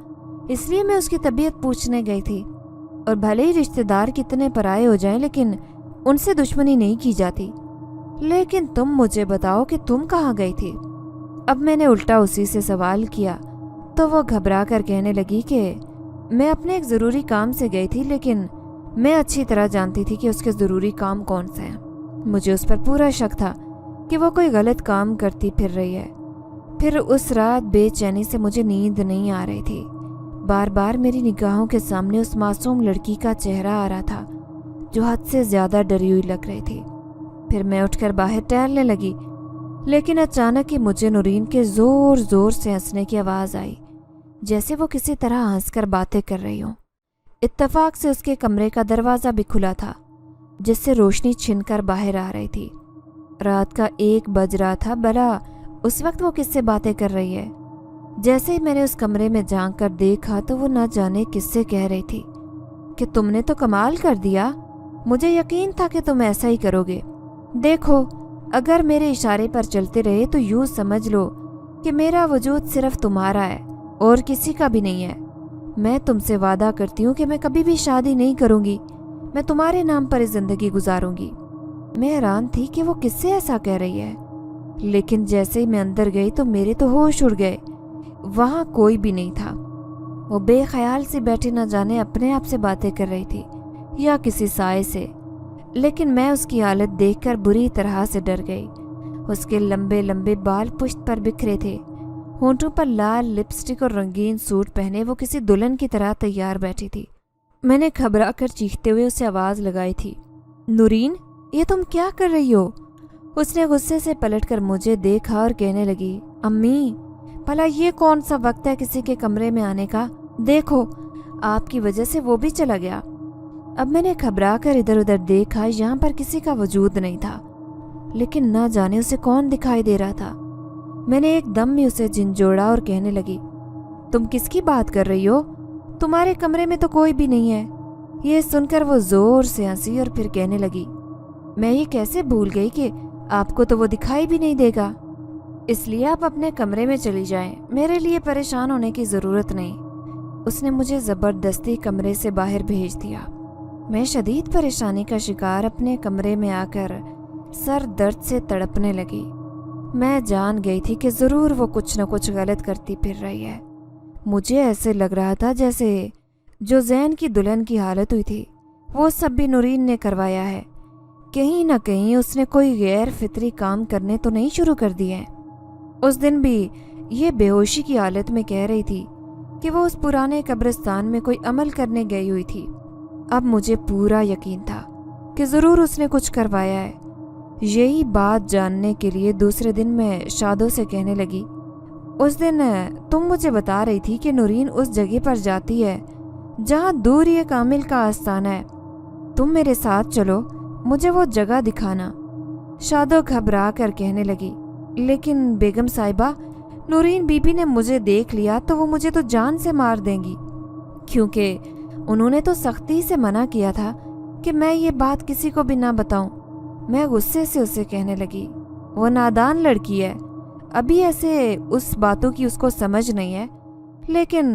इसलिए मैं उसकी तबीयत पूछने गई थी। और भले ही रिश्तेदार कितने पराये हो जाएं, लेकिन उनसे दुश्मनी नहीं की जाती। लेकिन तुम मुझे बताओ कि तुम कहाँ गई थी? अब मैंने उल्टा उसी से सवाल किया तो वो घबरा कर कहने लगी कि मैं अपने एक ज़रूरी काम से गई थी, लेकिन मैं अच्छी तरह जानती थी कि उसके ज़रूरी काम कौन से हैं। मुझे उस पर पूरा शक था कि वो कोई गलत काम करती फिर रही है। फिर उस रात बेचैनी से मुझे नींद नहीं आ रही थी। बार बार मेरी निगाहों के सामने उस मासूम लड़की का चेहरा आ रहा था जो हद से ज़्यादा डरी हुई लग रही थी। फिर मैं उठकर बाहर टहलने लगी, लेकिन अचानक ही मुझे नूरीन के ज़ोर ज़ोर से हंसने की आवाज़ आई, जैसे वो किसी तरह हंसकर बातें कर रही हो। इत्तेफाक से उसके कमरे का दरवाज़ा भी खुला था, जिससे रोशनी छिनकर बाहर आ रही थी। रात का 1 बज रहा था। भला उस वक्त वो किससे बातें कर रही है? जैसे ही मैंने उस कमरे में झांक कर देखा तो वो न जाने किससे कह रही थी कि तुमने तो कमाल कर दिया, मुझे यकीन था कि तुम ऐसा ही करोगे। देखो, अगर मेरे इशारे पर चलते रहे तो यूँ समझ लो कि मेरा वजूद सिर्फ तुम्हारा है और किसी का भी नहीं है। मैं तुमसे वादा करती हूँ कि मैं कभी भी शादी नहीं करूँगी। मैं तुम्हारे नाम पर ज़िंदगी गुजारूंगी। मैं हैरान थी कि वो किससे ऐसा कह रही है, लेकिन जैसे ही मैं अंदर गई तो मेरे तो होश उड़ गए। वहाँ कोई भी नहीं था। वो बेख्याल से बैठी न जाने अपने आप से बातें कर रही थी या किसी साए से, लेकिन मैं उसकी हालत देखकर बुरी तरह से डर गई। उसके लंबे लंबे बाल पुश्त पर बिखरे थे, होंठों पर लाल लिपस्टिक और रंगीन सूट पहने वो किसी दुल्हन की तरह तैयार बैठी थी। मैंने घबरा कर चीखते हुए उसे आवाज़ लगाई थी, नूरीन, ये तुम क्या कर रही हो? उसने गुस्से से पलटकर मुझे देखा और कहने लगी, अम्मी, भला ये कौन सा वक्त है किसी के कमरे में आने का? देखो, आपकी वजह से वो भी चला गया। अब मैंने घबरा कर इधर उधर देखा, यहाँ पर किसी का वजूद नहीं था, लेकिन न जाने उसे कौन दिखाई दे रहा था। मैंने एकदम में उसे झिंझोड़ा और कहने लगी, तुम किसकी बात कर रही हो? तुम्हारे कमरे में तो कोई भी नहीं है। ये सुनकर वो जोर से हंसी और फिर कहने लगी, मैं ये कैसे भूल गई कि आपको तो वो दिखाई भी नहीं देगा, इसलिए आप अपने कमरे में चली जाएं, मेरे लिए परेशान होने की ज़रूरत नहीं। उसने मुझे ज़बरदस्ती कमरे से बाहर भेज दिया। میں شدید پریشانی کا شکار اپنے کمرے میں آ کر سر درد سے تڑپنے لگی۔ میں جان گئی تھی کہ ضرور وہ کچھ نہ کچھ غلط کرتی پھر رہی ہے۔ مجھے ایسے لگ رہا تھا جیسے جو زین کی دلہن کی حالت ہوئی تھی وہ سب بھی نورین نے کروایا ہے۔ کہیں نہ کہیں اس نے کوئی غیر فطری کام کرنے تو نہیں شروع کر دیے ہیں۔ اس دن بھی یہ بے ہوشی کی حالت میں کہہ رہی تھی کہ وہ اس پرانے قبرستان میں کوئی عمل کرنے گئی ہوئی تھی۔ اب مجھے پورا یقین تھا کہ ضرور اس نے کچھ کروایا ہے۔ یہی بات جاننے کے لیے دوسرے دن میں شادو سے کہنے لگی، اس دن تم مجھے بتا رہی تھی کہ نورین اس جگہ پر جاتی ہے جہاں دور ایک عامل کا آستانہ ہے، تم میرے ساتھ چلو، مجھے وہ جگہ دکھانا۔ شادو گھبرا کر کہنے لگی، لیکن بیگم صاحبہ، نورین بی بی نے مجھے دیکھ لیا تو وہ مجھے تو جان سے مار دیں گی، کیونکہ انہوں نے تو سختی سے منع کیا تھا کہ میں یہ بات کسی کو بھی نہ بتاؤں۔ میں غصے سے اسے کہنے لگی، وہ نادان لڑکی ہے، ابھی ایسے اس باتوں کی اس کو سمجھ نہیں ہے، لیکن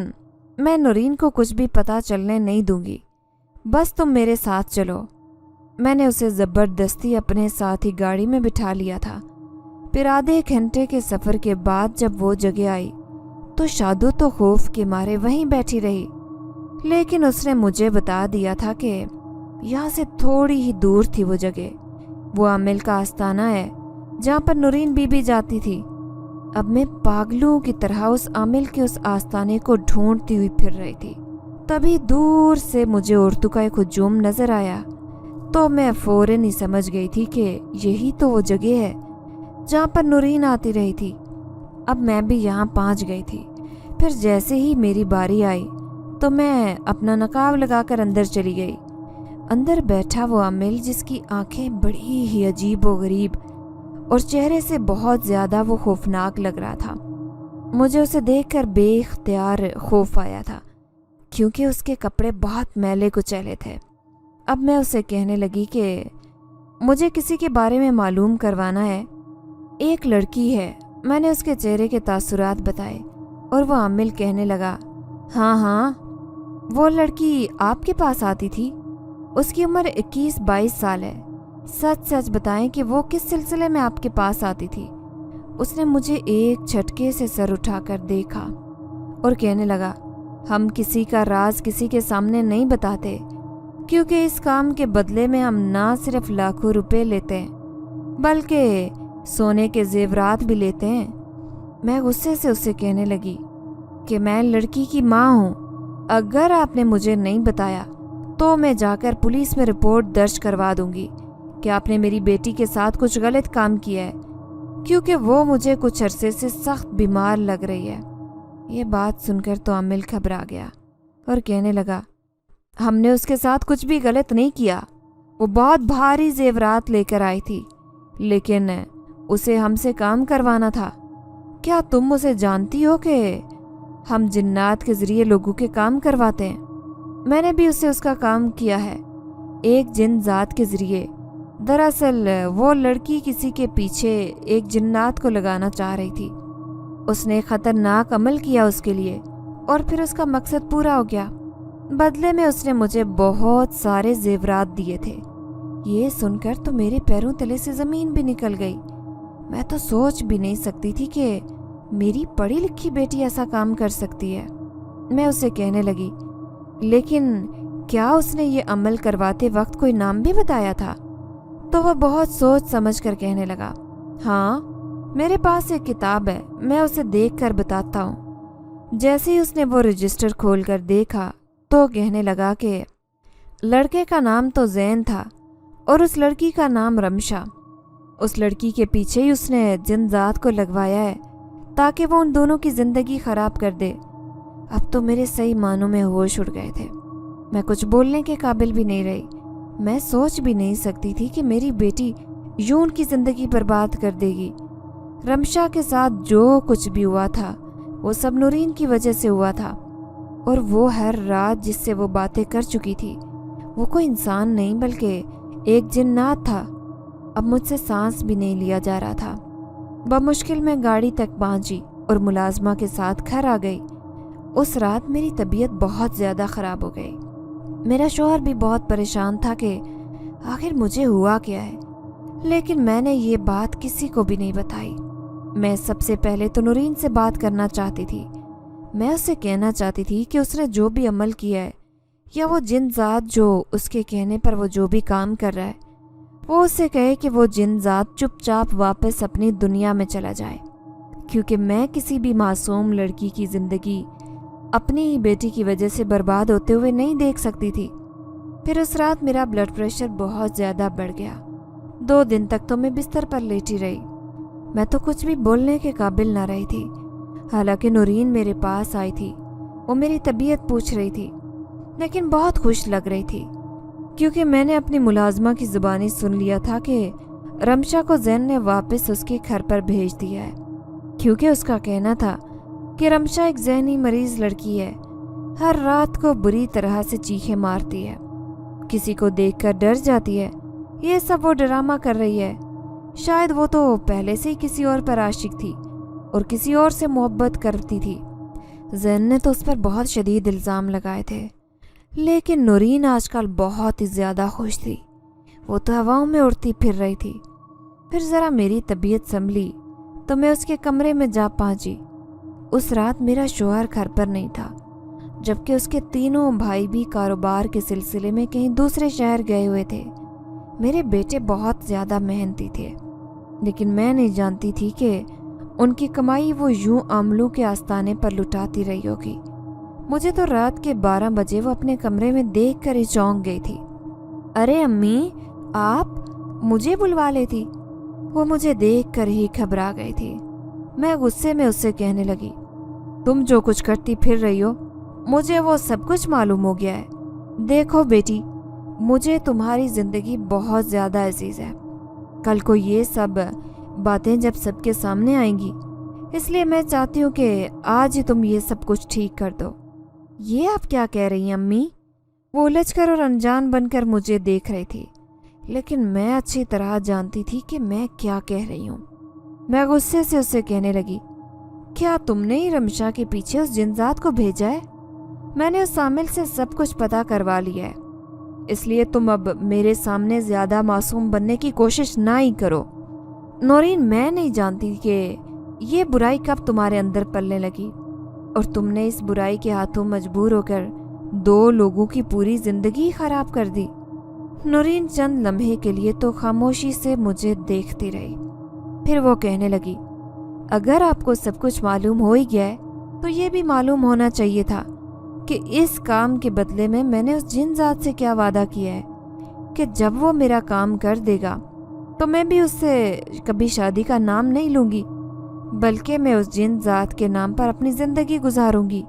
میں نورین کو کچھ بھی پتہ چلنے نہیں دوں گی، بس تم میرے ساتھ چلو۔ میں نے اسے زبردستی اپنے ساتھ ہی گاڑی میں بٹھا لیا تھا۔ پھر آدھے گھنٹے کے سفر کے بعد جب وہ جگہ آئی تو شادو تو خوف کے مارے وہیں بیٹھی رہی، لیکن اس نے مجھے بتا دیا تھا کہ یہاں سے تھوڑی ہی دور تھی وہ جگہ، وہ عامل کا آستانہ ہے جہاں پر نورین بی بی جاتی تھی۔ اب میں پاگلوں کی طرح اس عامل کے اس آستانے کو ڈھونڈتی ہوئی پھر رہی تھی۔ تبھی دور سے مجھے عورتوں کا ایک ہجوم نظر آیا تو میں فوراً ہی سمجھ گئی تھی کہ یہی تو وہ جگہ ہے جہاں پر نورین آتی رہی تھی۔ اب میں بھی یہاں پہنچ گئی تھی۔ پھر جیسے ہی میری باری آئی تو میں اپنا نقاب لگا کر اندر چلی گئی۔ اندر بیٹھا وہ عامل جس کی آنکھیں بڑی ہی عجیب و غریب اور چہرے سے بہت زیادہ وہ خوفناک لگ رہا تھا۔ مجھے اسے دیکھ کر بے اختیار خوف آیا تھا، کیونکہ اس کے کپڑے بہت میلے کچیلے تھے۔ اب میں اسے کہنے لگی کہ مجھے کسی کے بارے میں معلوم کروانا ہے، ایک لڑکی ہے۔ میں نے اس کے چہرے کے تاثرات بتائے اور وہ عامل کہنے لگا، ہاں ہاں، وہ لڑکی آپ کے پاس آتی تھی، اس کی عمر 21-22 سال ہے، سچ سچ بتائیں کہ وہ کس سلسلے میں آپ کے پاس آتی تھی؟ اس نے مجھے ایک جھٹکے سے سر اٹھا کر دیکھا اور کہنے لگا، ہم کسی کا راز کسی کے سامنے نہیں بتاتے، کیونکہ اس کام کے بدلے میں ہم نہ صرف لاکھوں روپے لیتے ہیں بلکہ سونے کے زیورات بھی لیتے ہیں۔ میں غصے سے اسے کہنے لگی کہ میں لڑکی کی ماں ہوں، اگر آپ نے مجھے نہیں بتایا تو میں جا کر پولیس میں رپورٹ درج کروا دوں گی کہ آپ نے میری بیٹی کے ساتھ کچھ غلط کام کیا ہے، کیونکہ وہ مجھے کچھ عرصے سے سخت بیمار لگ رہی ہے۔ یہ بات سن کر تو عامل گھبرا گیا اور کہنے لگا، ہم نے اس کے ساتھ کچھ بھی غلط نہیں کیا، وہ بہت بھاری زیورات لے کر آئی تھی، لیکن اسے ہم سے کام کروانا تھا۔ کیا تم اسے جانتی ہو کہ ہم جنات کے ذریعے لوگوں کے کام کرواتے ہیں؟ میں نے بھی اسے اس کا کام کیا ہے، ایک جن ذات کے ذریعے۔ دراصل وہ لڑکی کسی کے پیچھے ایک جنات کو لگانا چاہ رہی تھی، اس نے خطرناک عمل کیا اس کے لیے اور پھر اس کا مقصد پورا ہو گیا۔ بدلے میں اس نے مجھے بہت سارے زیورات دیے تھے۔ یہ سن کر تو میرے پیروں تلے سے زمین بھی نکل گئی۔ میں تو سوچ بھی نہیں سکتی تھی کہ میری پڑھی لکھی بیٹی ایسا کام کر سکتی ہے۔ میں اسے کہنے لگی، لیکن کیا اس نے یہ عمل کرواتے وقت کوئی نام بھی بتایا تھا؟ تو وہ بہت سوچ سمجھ کر کہنے لگا، ہاں، میرے پاس ایک کتاب ہے، میں اسے دیکھ کر بتاتا ہوں۔ جیسے ہی اس نے وہ رجسٹر کھول کر دیکھا تو کہنے لگا کہ لڑکے کا نام تو زین تھا اور اس لڑکی کا نام رمشا۔ اس لڑکی کے پیچھے ہی اس نے جن ذات کو لگوایا ہے تاکہ وہ ان دونوں کی زندگی خراب کر دے۔ اب تو میرے صحیح معنوں میں ہوش اڑ گئے تھے، میں کچھ بولنے کے قابل بھی نہیں رہی۔ میں سوچ بھی نہیں سکتی تھی کہ میری بیٹی یوں ان کی زندگی برباد کر دے گی۔ رمشا کے ساتھ جو کچھ بھی ہوا تھا وہ سب نورین کی وجہ سے ہوا تھا، اور وہ ہر رات جس سے وہ باتیں کر چکی تھی وہ کوئی انسان نہیں بلکہ ایک جنات تھا۔ اب مجھ سے سانس بھی نہیں لیا جا رہا تھا۔ بمشکل میں گاڑی تک پہنچی اور ملازمہ کے ساتھ گھر آ گئی۔ اس رات میری طبیعت بہت زیادہ خراب ہو گئی۔ میرا شوہر بھی بہت پریشان تھا کہ آخر مجھے ہوا کیا ہے، لیکن میں نے یہ بات کسی کو بھی نہیں بتائی۔ میں سب سے پہلے تو نورین سے بات کرنا چاہتی تھی۔ میں اسے کہنا چاہتی تھی کہ اس نے جو بھی عمل کیا ہے یا وہ جن ذات جو اس کے کہنے پر وہ جو بھی کام کر رہا ہے، وہ اسے کہے کہ وہ جن ذات چپ چاپ واپس اپنی دنیا میں چلا جائے، کیونکہ میں کسی بھی معصوم لڑکی کی زندگی اپنی ہی بیٹی کی وجہ سے برباد ہوتے ہوئے نہیں دیکھ سکتی تھی۔ پھر اس رات میرا بلڈ پریشر بہت زیادہ بڑھ گیا۔ 2 دن تک تو میں بستر پر لیٹی رہی۔ میں تو کچھ بھی بولنے کے قابل نہ رہی تھی۔ حالانکہ نورین میرے پاس آئی تھی، وہ میری طبیعت پوچھ رہی تھی، لیکن بہت خوش لگ رہی تھی، کیونکہ میں نے اپنی ملازمہ کی زبانی سن لیا تھا کہ رمشا کو زین نے واپس اس کے گھر پر بھیج دیا ہے، کیونکہ اس کا کہنا تھا کہ رمشا ایک ذہنی مریض لڑکی ہے، ہر رات کو بری طرح سے چیخیں مارتی ہے، کسی کو دیکھ کر ڈر جاتی ہے، یہ سب وہ ڈرامہ کر رہی ہے۔ شاید وہ تو پہلے سے ہی کسی اور پر عاشق تھی اور کسی اور سے محبت کرتی تھی۔ زین نے تو اس پر بہت شدید الزام لگائے تھے، لیکن نورین آج کل بہت ہی زیادہ خوش تھی، وہ تو ہواؤں میں اڑتی پھر رہی تھی۔ پھر ذرا میری طبیعت سنبھلی تو میں اس کے کمرے میں جا پہنچی۔ اس رات میرا شوہر گھر پر نہیں تھا، جبکہ اس کے تینوں بھائی بھی کاروبار کے سلسلے میں کہیں دوسرے شہر گئے ہوئے تھے۔ میرے بیٹے بہت زیادہ محنتی تھے، لیکن میں نہیں جانتی تھی کہ ان کی کمائی وہ یوں عملوں کے آستانے پر لٹاتی رہی ہوگی۔ مجھے تو رات کے 12 بجے وہ اپنے کمرے میں دیکھ کر ہی چونک گئی تھی۔ ارے امی، آپ مجھے بلوا لیتی۔ وہ مجھے دیکھ کر ہی گھبرا گئی تھی۔ میں غصے میں اس سے کہنے لگی، تم جو کچھ کرتی پھر رہی ہو، مجھے وہ سب کچھ معلوم ہو گیا ہے۔ دیکھو بیٹی، مجھے تمہاری زندگی بہت زیادہ عزیز ہے۔ کل کو یہ سب باتیں جب سب کے سامنے آئیں گی، اس لیے میں چاہتی ہوں کہ آج ہی تم یہ سب کچھ ٹھیک کر دو۔ یہ آپ کیا کہہ رہی ہیں امی؟ وہ الجھ کر اور انجان بن کر مجھے دیکھ رہی تھی، لیکن میں اچھی طرح جانتی تھی کہ میں کیا کہہ رہی ہوں۔ میں غصے سے اسے کہنے لگی، کیا تم نے ہی رمشا کے پیچھے اس جنزات کو بھیجا ہے؟ میں نے اس عامل سے سب کچھ پتہ کروا لیا ہے، اس لیے تم اب میرے سامنے زیادہ معصوم بننے کی کوشش نہ ہی کرو۔ نورین، میں نہیں جانتی کہ یہ برائی کب تمہارے اندر پلنے لگی اور تم نے اس برائی کے ہاتھوں مجبور ہو کر 2 لوگوں کی پوری زندگی خراب کر دی۔ نورین چند لمحے کے لیے تو خاموشی سے مجھے دیکھتی رہی، پھر وہ کہنے لگی، اگر آپ کو سب کچھ معلوم ہو ہی گیا ہے تو یہ بھی معلوم ہونا چاہیے تھا کہ اس کام کے بدلے میں نے اس جن ذات سے کیا وعدہ کیا ہے کہ جب وہ میرا کام کر دے گا تو میں بھی اس سے کبھی شادی کا نام نہیں لوں گی، بلکہ میں اس جن ذات کے نام پر اپنی زندگی گزاروں گی۔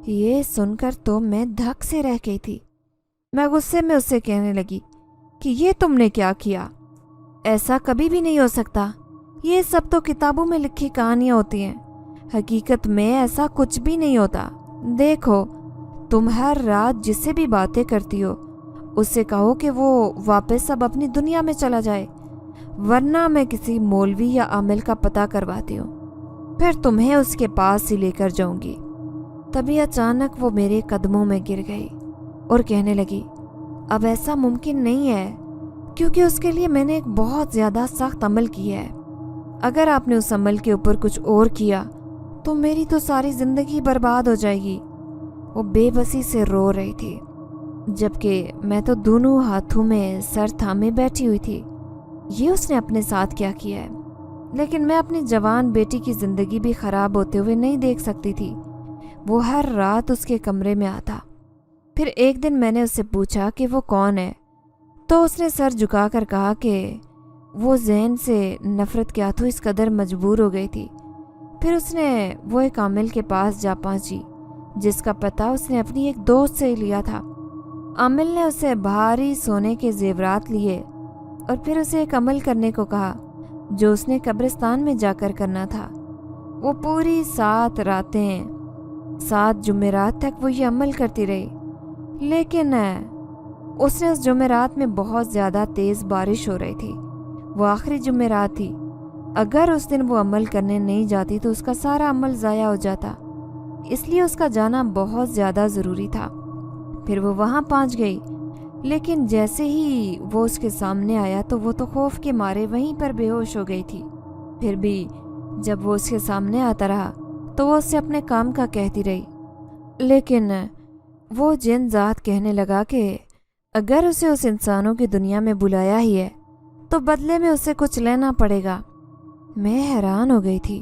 یہ سن کر تو میں دھک سے رہ گئی تھی۔ میں غصے میں اس سے کہنے لگی کہ یہ تم نے کیا کیا؟ ایسا کبھی بھی نہیں ہو سکتا، یہ سب تو کتابوں میں لکھی کہانیاں ہوتی ہیں، حقیقت میں ایسا کچھ بھی نہیں ہوتا۔ دیکھو، تم ہر رات جس سے بھی باتیں کرتی ہو اس سے کہو کہ وہ واپس اب اپنی دنیا میں چلا جائے، ورنہ میں کسی مولوی یا عامل کا پتہ کرواتی ہوں، پھر تمہیں اس کے پاس ہی لے کر جاؤں گی۔ تبھی اچانک وہ میرے قدموں میں گر گئی اور کہنے لگی، اب ایسا ممکن نہیں ہے، کیونکہ اس کے لیے میں نے ایک بہت زیادہ سخت عمل کیا ہے۔ اگر آپ نے اس عمل کے اوپر کچھ اور کیا تو میری تو ساری زندگی برباد ہو جائے گی۔ وہ بے بسی سے رو رہی تھی، جبکہ میں تو دونوں ہاتھوں میں سر تھامے بیٹھی ہوئی تھی۔ یہ اس نے اپنے ساتھ کیا کیا ہے، لیکن میں اپنی جوان بیٹی کی زندگی بھی خراب ہوتے ہوئے نہیں دیکھ سکتی تھی۔ وہ ہر رات اس کے کمرے میں آتا۔ پھر ایک دن میں نے اس سے پوچھا کہ وہ کون ہے، تو اس نے سر جھکا کر کہا کہ وہ زین سے نفرت کے ہاتھوں اس قدر مجبور ہو گئی تھی۔ پھر اس نے وہ ایک عامل کے پاس جا پہنچی جس کا پتہ اس نے اپنی ایک دوست سے ہی لیا تھا۔ عامل نے اسے بھاری سونے کے زیورات لیے اور پھر اسے ایک عمل کرنے کو کہا جو اس نے قبرستان میں جا کر کرنا تھا۔ وہ پوری 7 راتیں 7 جمعرات تک وہ یہ عمل کرتی رہی، لیکن اس نے اس جمعرات میں بہت زیادہ تیز بارش ہو رہی تھی، وہ آخری جمعرات تھی۔ اگر اس دن وہ عمل کرنے نہیں جاتی تو اس کا سارا عمل ضائع ہو جاتا، اس لیے اس کا جانا بہت زیادہ ضروری تھا۔ پھر وہ وہاں پہنچ گئی، لیکن جیسے ہی وہ اس کے سامنے آیا تو وہ تو خوف کے مارے وہیں پر بے ہوش ہو گئی تھی۔ پھر بھی جب وہ اس کے سامنے آتا رہا تو وہ اس سے اپنے کام کا کہتی رہی، لیکن وہ جن ذات کہنے لگا کہ اگر اسے اس انسانوں کی دنیا میں بلایا ہی ہے تو بدلے میں اسے کچھ لینا پڑے گا۔ میں حیران ہو گئی تھی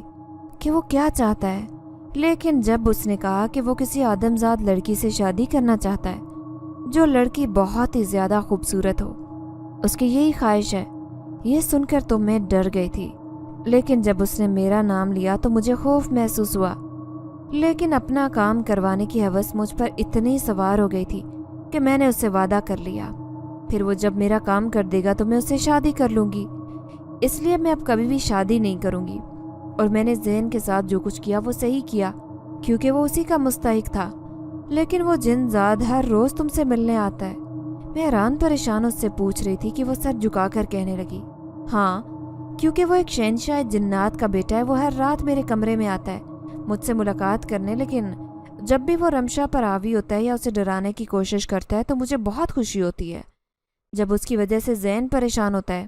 کہ وہ کیا چاہتا ہے، لیکن جب اس نے کہا کہ وہ کسی آدمزاد لڑکی سے شادی کرنا چاہتا ہے جو لڑکی بہت ہی زیادہ خوبصورت ہو، اس کی یہی خواہش ہے، یہ سن کر تو میں ڈر گئی تھی۔ لیکن جب اس نے میرا نام لیا تو مجھے خوف محسوس ہوا، لیکن اپنا کام کروانے کی ہوس مجھ پر اتنی سوار ہو گئی تھی کہ میں نے اس سے وعدہ کر لیا، پھر وہ جب میرا کام کر دے گا تو میں اس سے شادی کر لوں گی، اس لیے میں اب کبھی بھی شادی نہیں کروں گی۔ اور میں نے زین کے ساتھ جو کچھ کیا وہ صحیح کیا، کیونکہ وہ اسی کا مستحق تھا۔ لیکن وہ جن زاد ہر روز تم سے ملنے آتا ہے۔ میں حیران پریشان اس سے پوچھ رہی تھی کہ وہ سر جھکا کر کہنے لگی، ہاں، کیونکہ وہ ایک شہنشاہ جنات کا بیٹا ہے، وہ ہر رات میرے کمرے میں آتا ہے مجھ سے ملاقات کرنے، لیکن جب بھی وہ رمشا پر حاوی ہوتا ہے یا اسے ڈرانے کی کوشش کرتا ہے تو مجھے بہت خوشی ہوتی ہے۔ جب اس کی وجہ سے زین پریشان ہوتا ہے،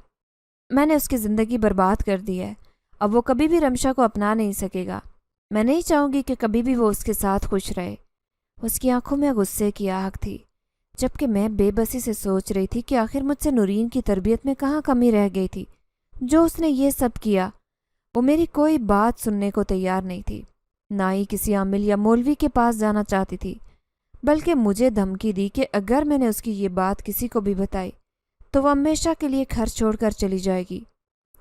میں نے اس کی زندگی برباد کر دی ہے، اب وہ کبھی بھی رمشا کو اپنا نہیں سکے گا۔ میں نہیں چاہوں گی کہ کبھی بھی وہ اس کے ساتھ خوش رہے۔ اس کی آنکھوں میں غصے کی آہک تھی، جبکہ میں بے بسی سے سوچ رہی تھی کہ آخر مجھ سے نورین کی تربیت میں کہاں کمی رہ گئی تھی جو اس نے یہ سب کیا۔ وہ میری کوئی بات سننے کو تیار نہیں تھی، نہ ہی کسی عامل یا مولوی کے پاس جانا چاہتی تھی، بلکہ مجھے دھمکی دی کہ اگر میں نے اس کی یہ بات کسی کو بھی بتائی تو وہ ہمیشہ کے لیے گھر چھوڑ کر چلی جائے گی۔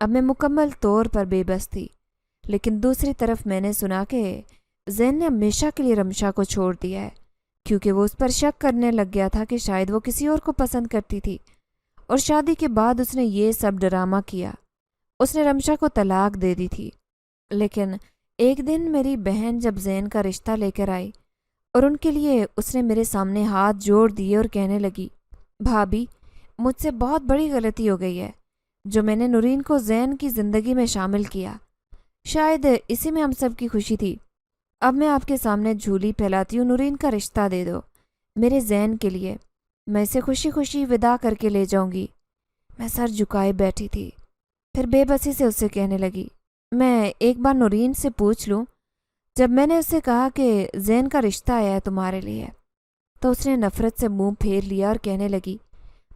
اب میں مکمل طور پر بے بس تھی، لیکن دوسری طرف میں نے سنا کہ زین نے ہمیشہ کے لیے رمشا کو چھوڑ دیا ہے، کیونکہ وہ اس پر شک کرنے لگ گیا تھا کہ شاید وہ کسی اور کو پسند کرتی تھی، اور شادی کے بعد اس نے یہ سب ڈرامہ کیا، اس نے رمشا کو طلاق دے دی تھی۔ لیکن ایک دن میری بہن جب زین کا رشتہ لے کر آئی اور ان کے لیے اس نے میرے سامنے ہاتھ جوڑ دیے اور کہنے لگی، بھابی، مجھ سے بہت بڑی غلطی ہو گئی ہے جو میں نے نورین کو زین کی زندگی میں شامل کیا، شاید اسی میں ہم سب کی خوشی تھی۔ اب میں آپ کے سامنے جھولی پھیلاتی ہوں، نورین کا رشتہ دے دو میرے زین کے لیے، میں اسے خوشی خوشی وداع کر کے لے جاؤں گی۔ میں سر جھکائے بیٹھی تھی، پھر بے بسی سے اس سے کہنے لگی، میں ایک بار نورین سے پوچھ لوں؟ جب میں نے اس سے کہا کہ زین کا رشتہ آیا ہے تمہارے لیے تو اس نے نفرت سے منہ پھیر لیا اور کہنے لگی،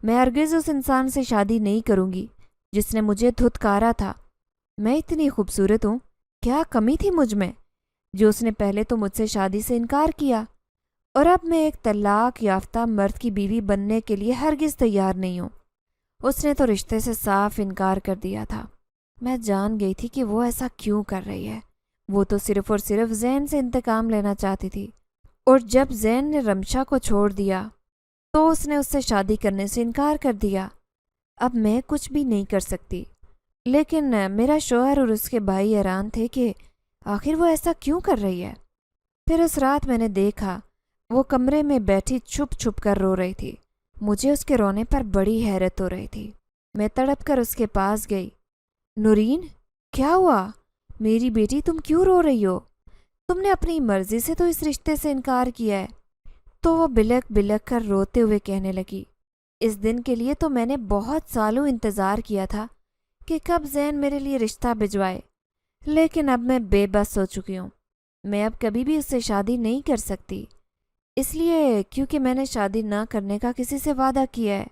میں ہرگز اس انسان سے شادی نہیں کروں گی جس نے مجھے دھتکارا تھا۔ میں اتنی خوبصورت ہوں، کیا کمی تھی مجھ میں جو اس نے پہلے تو مجھ سے شادی سے انکار کیا، اور اب میں ایک طلاق یافتہ مرد کی بیوی بننے کے لیے ہرگز تیار نہیں ہوں۔ اس نے تو رشتے سے صاف انکار کر دیا تھا۔ میں جان گئی تھی کہ وہ ایسا کیوں کر رہی ہے، وہ تو صرف اور صرف زین سے انتقام لینا چاہتی تھی، اور جب زین نے رمشا کو چھوڑ دیا تو اس نے اس سے شادی کرنے سے انکار کر دیا۔ اب میں کچھ بھی نہیں کر سکتی، لیکن میرا شوہر اور اس کے بھائی حیران تھے کہ آخر وہ ایسا کیوں کر رہی ہے۔ پھر اس رات میں نے دیکھا وہ کمرے میں بیٹھی چھپ چھپ کر رو رہی تھی، مجھے اس کے رونے پر بڑی حیرت ہو رہی تھی۔ میں تڑپ کر اس کے پاس گئی، نورین، کیا ہوا میری بیٹی، تم کیوں رو رہی ہو؟ تم نے اپنی مرضی سے تو اس رشتے سے انکار کیا ہے۔ تو وہ بلک بلک کر روتے ہوئے کہنے لگی، اس دن کے لیے تو میں نے بہت سالوں انتظار کیا تھا کہ کب زین میرے لیے رشتہ بھجوائے، لیکن اب میں بے بس ہو چکی ہوں۔ میں اب کبھی بھی اس سے شادی نہیں کر سکتی، اس لیے کیونکہ میں نے شادی نہ کرنے کا کسی سے وعدہ کیا ہے۔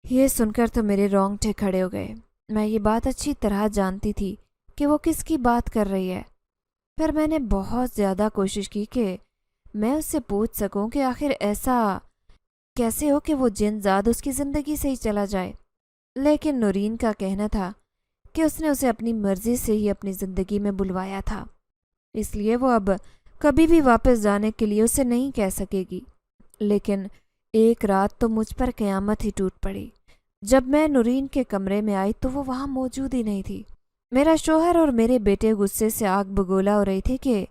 یہ سن کر تو میرے رونگٹے کھڑے ہو گئے۔ میں یہ بات اچھی طرح جانتی تھی کہ وہ کس کی بات کر رہی ہے۔ پھر میں نے بہت زیادہ کوشش کی کہ میں اس سے پوچھ سکوں کہ آخر ایسا کیسے ہو کہ وہ جن زاد اس کی زندگی سے ہی چلا جائے، لیکن نورین کا کہنا تھا کہ اس نے اسے اپنی مرضی سے ہی اپنی زندگی میں بلوایا تھا، اس لیے وہ اب کبھی بھی واپس جانے کے لیے اسے نہیں کہہ سکے گی۔ لیکن ایک رات تو مجھ پر قیامت ہی ٹوٹ پڑی۔ جب میں نورین کے کمرے میں آئی تو وہ وہاں موجود ہی نہیں تھی۔ میرا شوہر اور میرے بیٹے غصے سے آگ بگولا ہو رہی تھے کہ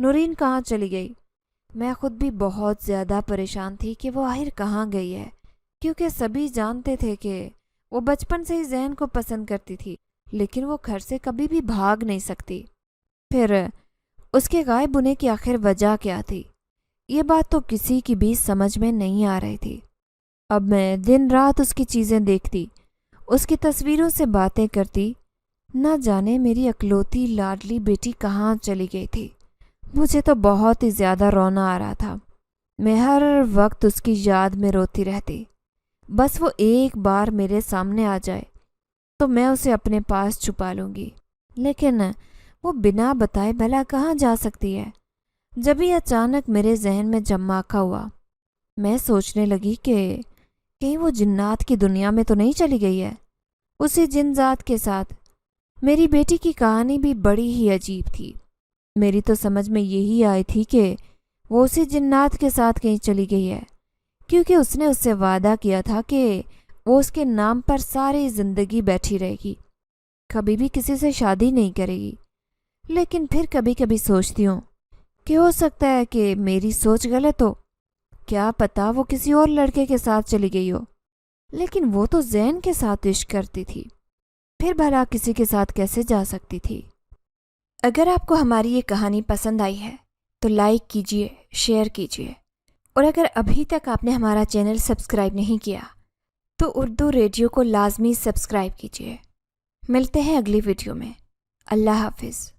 نورین کہاں چلی گئی۔ میں خود بھی بہت زیادہ پریشان تھی کہ وہ آخر کہاں گئی ہے، کیونکہ سبھی جانتے تھے کہ وہ بچپن سے ہی زین کو پسند کرتی تھی، لیکن وہ گھر سے کبھی بھی بھاگ نہیں سکتی۔ پھر اس کے غائب ہونے کی آخر وجہ کیا تھی؟ یہ بات تو کسی کی بھی سمجھ میں نہیں آ رہی تھی۔ اب میں دن رات اس کی چیزیں دیکھتی، اس کی تصویروں سے باتیں کرتی، نہ جانے میری اکلوتی لاڈلی بیٹی کہاں چلی گئی تھی۔ مجھے تو بہت ہی زیادہ رونا آ رہا تھا۔ میں ہر وقت اس کی یاد میں روتی رہتی۔ بس وہ ایک بار میرے سامنے آ جائے تو میں اسے اپنے پاس چھپا لوں گی، لیکن وہ بنا بتائے بھلا کہاں جا سکتی ہے؟ جب ہی اچانک میرے ذہن میں جماکا ہوا، میں سوچنے لگی کہ کہیں وہ جنات کی دنیا میں تو نہیں چلی گئی ہے، اسی جن ذات کے ساتھ۔ میری بیٹی کی کہانی بھی بڑی ہی عجیب تھی۔ میری تو سمجھ میں یہی آئی تھی کہ وہ اسی جنات کے ساتھ کہیں چلی گئی ہے، کیونکہ اس نے اس سے وعدہ کیا تھا کہ وہ اس کے نام پر ساری زندگی بیٹھی رہے گی، کبھی بھی کسی سے شادی نہیں کرے گی۔ لیکن پھر کبھی کبھی سوچتی ہوں کہ ہو سکتا ہے کہ میری سوچ غلط ہو، کیا پتہ وہ کسی اور لڑکے کے ساتھ چلی گئی ہو۔ لیکن وہ تو زین کے ساتھ عشق کرتی تھی، پھر بھلا کسی کے ساتھ کیسے جا سکتی تھی؟ اگر آپ کو ہماری یہ کہانی پسند آئی ہے تو لائک کیجیے، شیئر کیجیے، اور اگر ابھی تک آپ نے ہمارا چینل سبسکرائب نہیں کیا تو اردو ریڈیو کو لازمی سبسکرائب کیجیے۔ ملتے ہیں اگلی ویڈیو میں۔ اللہ حافظ۔